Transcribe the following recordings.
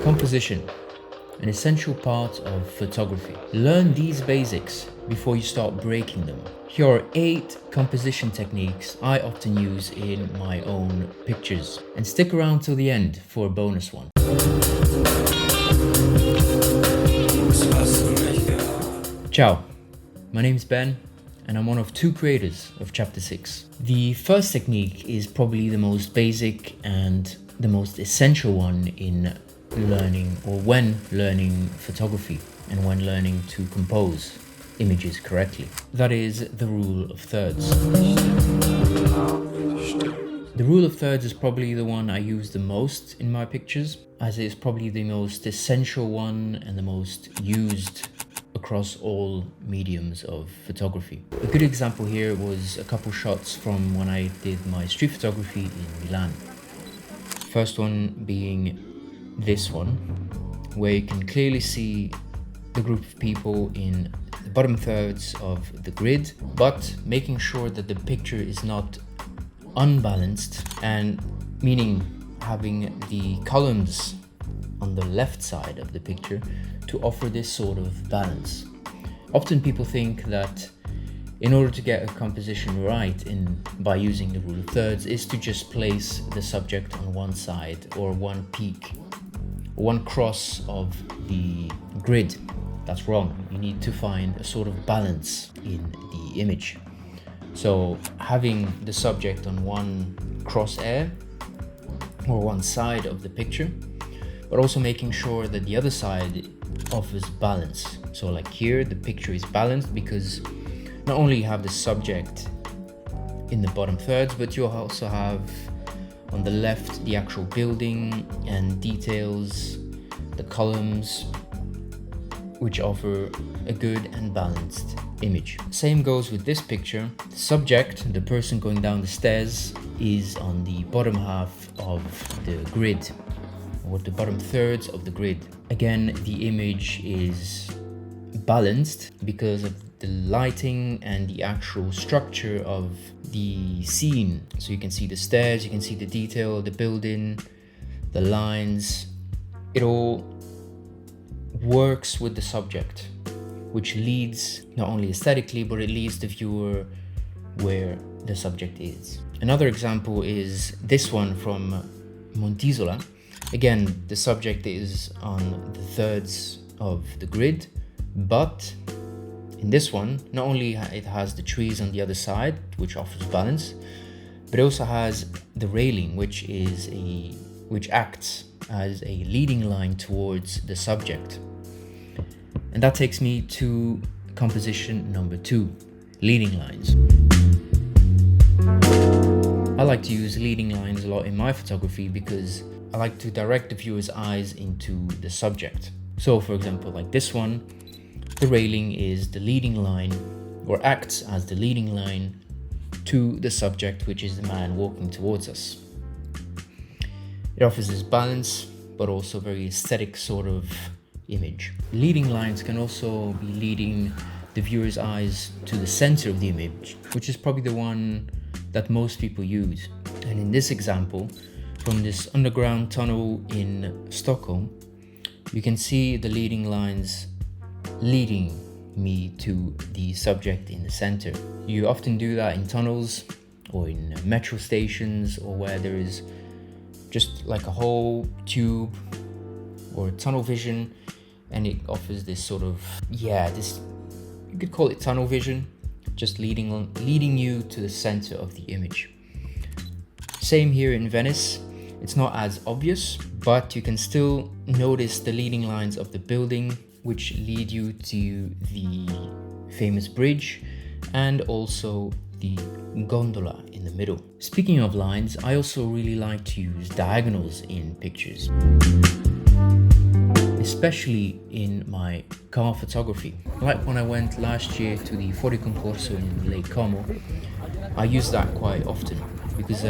Composition, an essential part of photography. Learn these basics before you start breaking them. Here are 8 composition techniques I often use in my own pictures. And stick around till the end for a bonus one. Ciao, my name's Ben, and I'm one of 2 creators of Chapter 6. The first technique is probably the most basic and the most essential one in learning, or when learning photography and when learning to compose images correctly. That is the rule of thirds. The rule of thirds is probably the one I use the most in my pictures, as it is probably the most essential one and the most used across all mediums of photography. A good example here was a couple shots from when I did my street photography in Milan. First one being this one, where you can clearly see the group of people in the bottom thirds of the grid, but making sure that the picture is not unbalanced, and meaning having the columns on the left side of the picture to offer this sort of balance. Often people think that in order to get a composition right by using the rule of thirds is to just place the subject on one side or one peak, one cross of the grid. That's wrong. You need to find a sort of balance in the image. So having the subject on one crosshair or one side of the picture, but also making sure that the other side offers balance. So like here, the picture is balanced because not only you have the subject in the bottom thirds, but you also have on the left the actual building and details, the columns, which offer a good and balanced image. Same goes with this picture. The subject, the person going down the stairs, is on the bottom half of the grid, or the bottom thirds of the grid. Again, the image is balanced because of the lighting and the actual structure of the scene. So you can see the stairs, you can see the detail of the building, the lines. It all works with the subject, which leads not only aesthetically, but it leads the viewer where the subject is. Another example is this one from Montisola. Again, the subject is on the thirds of the grid, but in this one, not only it has the trees on the other side, which offers balance, but it also has the railing, which acts as a leading line towards the subject. And that takes me to composition number 2, leading lines. I like to use leading lines a lot in my photography because I like to direct the viewer's eyes into the subject. So for example, like this one, the railing is the leading line, or acts as the leading line to the subject, which is the man walking towards us. It offers this balance, but also very aesthetic sort of image. Leading lines can also be leading the viewer's eyes to the center of the image, which is probably the one that most people use. And in this example, from this underground tunnel in Stockholm, you can see the leading lines leading me to the subject in the center. You often do that in tunnels or in metro stations, or where there is just like a whole tube or tunnel vision, and it offers this sort of, this, you could call it tunnel vision, just leading you to the center of the image. Same here in Venice. It's not as obvious, but you can still notice the leading lines of the building, which lead you to the famous bridge and also the gondola in the middle. Speaking of lines, I also really like to use diagonals in pictures, especially in my car photography. Like when I went last year to the Fotoconcorso in Lake Como, I use that quite often because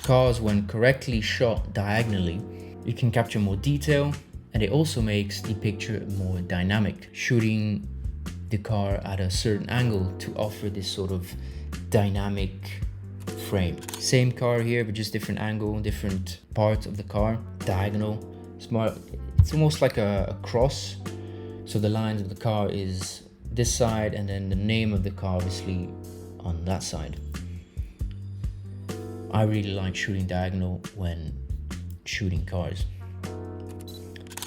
cars, when correctly shot diagonally, you can capture more detail, and it also makes the picture more dynamic, shooting the car at a certain angle to offer this sort of dynamic frame. Same car here, but just different angle, different parts of the car, diagonal. It's almost like a cross. So the lines of the car is this side, and then the name of the car obviously on that side. I really like shooting diagonal when shooting cars.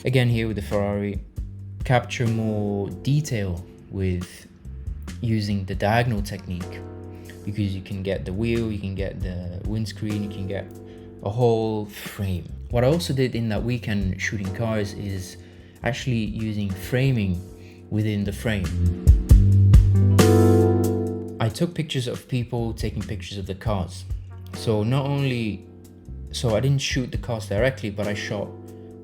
Again, here with the Ferrari, capture more detail with using the diagonal technique, because you can get the wheel, you can get the windscreen, you can get a whole frame. What I also did in that weekend shooting cars is actually using framing within the frame. I took pictures of people taking pictures of the cars. So I didn't shoot the cars directly, but I shot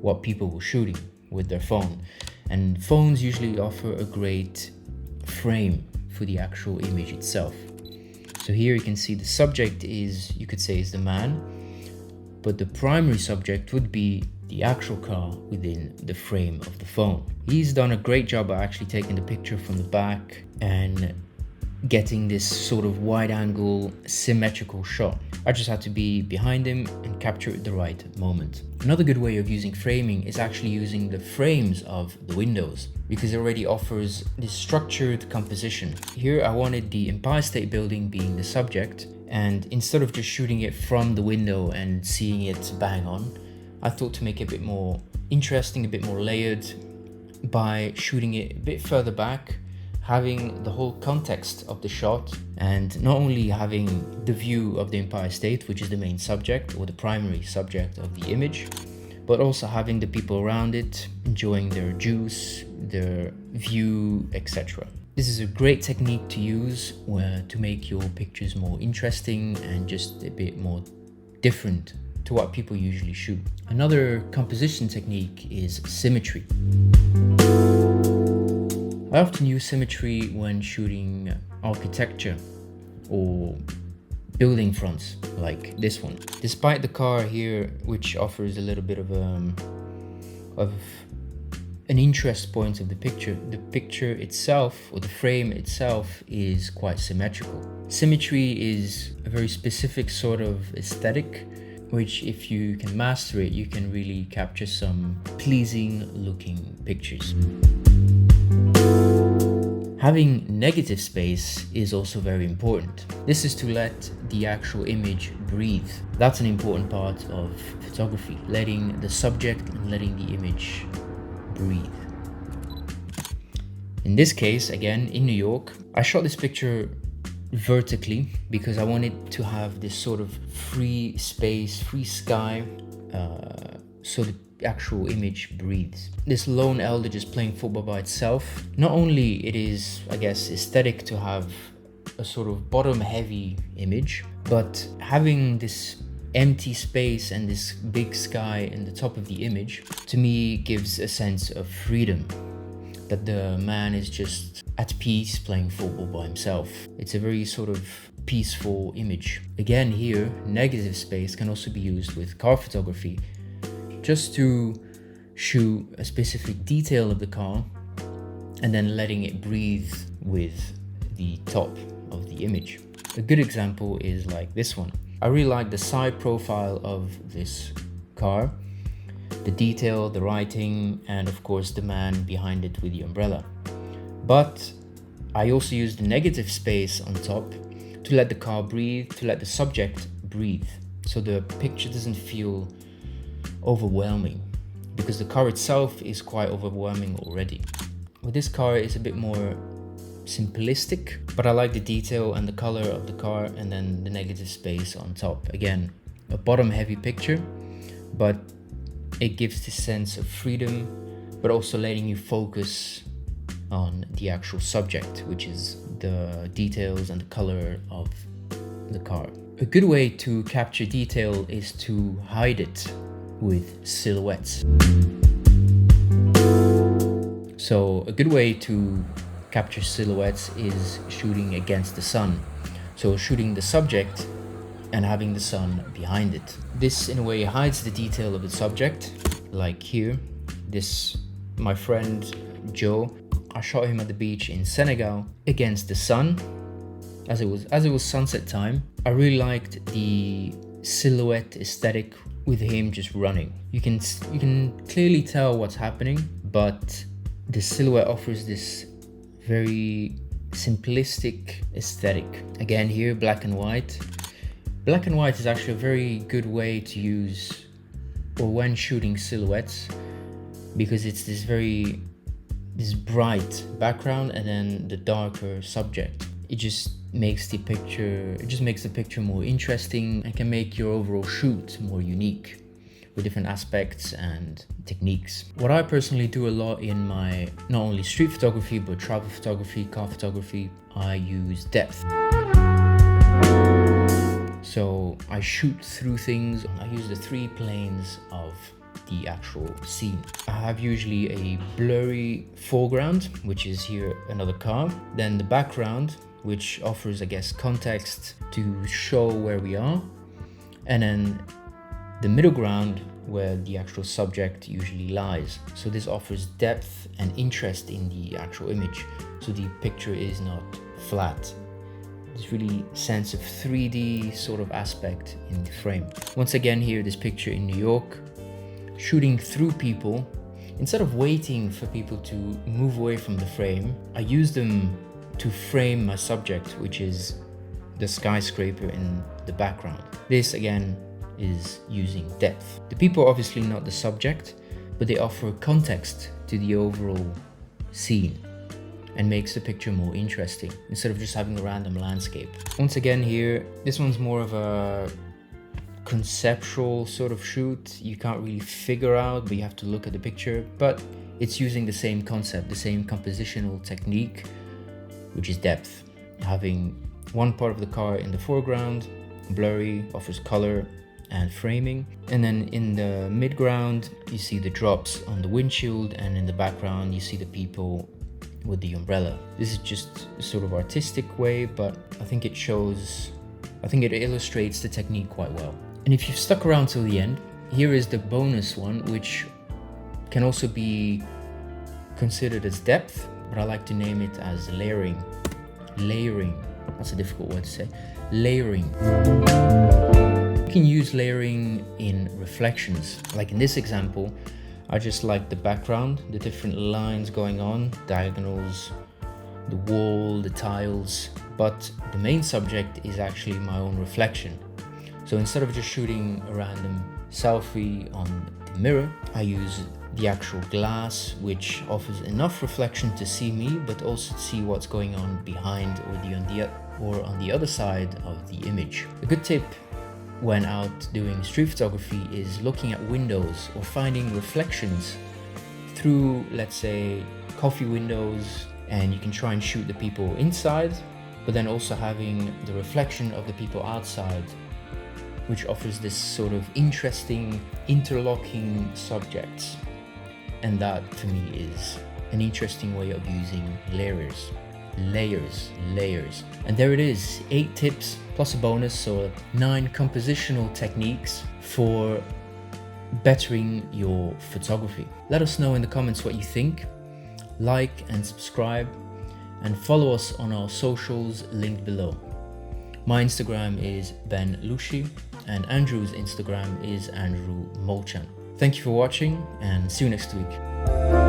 what people were shooting with their phone. And phones usually offer a great frame for the actual image itself. So here you can see the subject is, you could say, is the man, but the primary subject would be the actual car within the frame of the phone. He's done a great job at actually taking the picture from the back and getting this sort of wide angle symmetrical shot. I just had to be behind him and capture the right moment. Another good way of using framing is actually using the frames of the windows, because it already offers this structured composition. Here I wanted the Empire State Building being the subject, and instead of just shooting it from the window and seeing it bang on, I thought to make it a bit more interesting, a bit more layered, by shooting it a bit further back, having the whole context of the shot, and not only having the view of the Empire State, which is the main subject or the primary subject of the image, but also having the people around it enjoying their juice, their view, etc. This is a great technique to use to make your pictures more interesting and just a bit more different to what people usually shoot. Another composition technique is symmetry. I often use symmetry when shooting architecture or building fronts like this one. Despite the car here, which offers a little bit of an interest point of the picture itself, or the frame itself, is quite symmetrical. Symmetry is a very specific sort of aesthetic, which if you can master it, you can really capture some pleasing looking pictures. Having negative space is also very important. This is to let the actual image breathe. That's an important part of photography, letting the subject and letting the image breathe. In this case, again, in New York, I shot this picture vertically because I wanted to have this sort of free space, free sky, so the actual image breathes. This lone elder just playing football by itself. Not only it is, I guess, aesthetic to have a sort of bottom heavy image, but having this empty space and this big sky in the top of the image, to me, gives a sense of freedom, that the man is just at peace playing football by himself. It's a very sort of peaceful image. Again, here, negative space can also be used with car photography, just to shoot a specific detail of the car and then letting it breathe with the top of the image. A good example is like this one. I really like the side profile of this car, the detail, the writing, and of course the man behind it with the umbrella. But I also use the negative space on top to let the car breathe, to let the subject breathe, so the picture doesn't feel overwhelming, because the car itself is quite overwhelming already. With this car, it's a bit more simplistic, but I like the detail and the color of the car, and then the negative space on top. Again, a bottom heavy picture, but it gives this sense of freedom, but also letting you focus on the actual subject, which is the details and the color of the car. A good way to capture detail is to hide it with silhouettes. So a good way to capture silhouettes is shooting against the sun. So shooting the subject and having the sun behind it. This in a way hides the detail of the subject. Like here, this, my friend Joe, I shot him at the beach in Senegal against the sun as it was sunset time. I really liked the silhouette aesthetic with him just running. You can clearly tell what's happening, but the silhouette offers this very simplistic aesthetic. Again, here, black and white. Black and white is actually a very good way to use, or when shooting silhouettes, because it's this bright background and then the darker subject. It just makes the picture more interesting and can make your overall shoot more unique with different aspects and techniques. What I personally do a lot in my not only street photography but travel photography, car photography, I use depth. So I shoot through things. I use the 3 planes of the actual scene. I have usually a blurry foreground, which is here another car, then the background, which offers, I guess, context to show where we are, and then the middle ground where the actual subject usually lies. So this offers depth and interest in the actual image, so the picture is not flat. This really sense of 3D sort of aspect in the frame. Once again, here this picture in New York, shooting through people. Instead of waiting for people to move away from the frame, I use them to frame my subject, which is the skyscraper in the background. This again is using depth. The people are obviously not the subject, but they offer context to the overall scene and makes the picture more interesting instead of just having a random landscape. Once again here, this one's more of a conceptual sort of shoot. You can't really figure out, but you have to look at the picture, but it's using the same concept, the same compositional technique, which is depth. Having one part of the car in the foreground, blurry, offers color and framing, and then in the midground you see the drops on the windshield, and in the background you see the people with the umbrella. This is just a sort of artistic way, but I think it illustrates the technique quite well. And if you've stuck around till the end, here is the bonus one, which can also be considered as depth, but I like to name it as layering. Layering, that's a difficult word to say. Layering. You can use layering in reflections. Like in this example, I just like the background, the different lines going on, diagonals, the wall, the tiles, but the main subject is actually my own reflection. So instead of just shooting a random selfie on the mirror, I use the actual glass, which offers enough reflection to see me, but also to see what's going on behind or on the other side of the image. A good tip when out doing street photography is looking at windows or finding reflections through, let's say, coffee windows, and you can try and shoot the people inside, but then also having the reflection of the people outside, which offers this sort of interesting interlocking subjects. And that to me is an interesting way of using layers. And there it is, 8 tips plus a bonus, so 9 compositional techniques for bettering your photography. Let us know in the comments what you think. Like and subscribe, and follow us on our socials linked below. My Instagram is Ben Lusci, and Andrew's Instagram is Andrew Molchan. Thank you for watching, and see you next week.